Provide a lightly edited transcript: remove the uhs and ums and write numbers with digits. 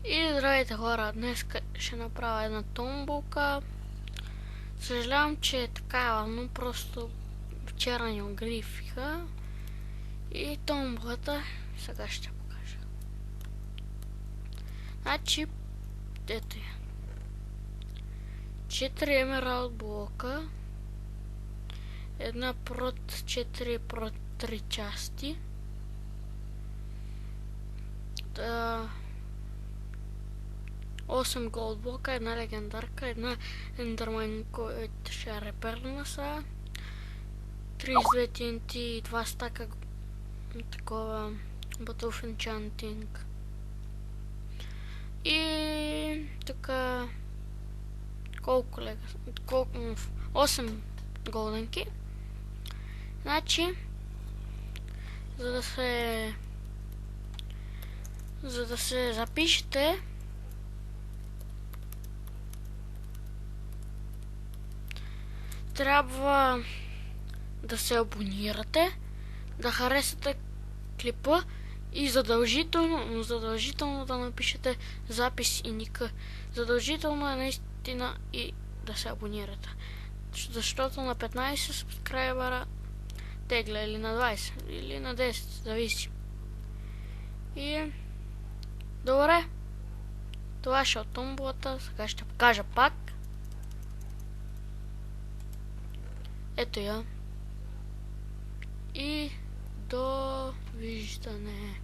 И здравейте хора, днес ще направя една томбулка. Съжалявам, че е такава, но просто вчера ни огрифиха. И томбулата сега ще покажа. Значи, ето я. 4 емералд блока. Една прот 4 прот 3 части. 8 голд блока, една легендарка, една ендермайн, който ще е реперна са. 32 TNT и 2 стака такова Battle of Enchanting. И тук колко 8 голденки. Значи, за да се запишете, трябва да се абонирате, да харесате клипа и задължително да напишете запис и ника. Задължително е наистина и да се абонирате. Защото на 15 сабскрайбера тегля, или на 20, или на 10, зависи. И добре, това ще е от томбулата, сега ще покажа пак. Ето я. И довиждане.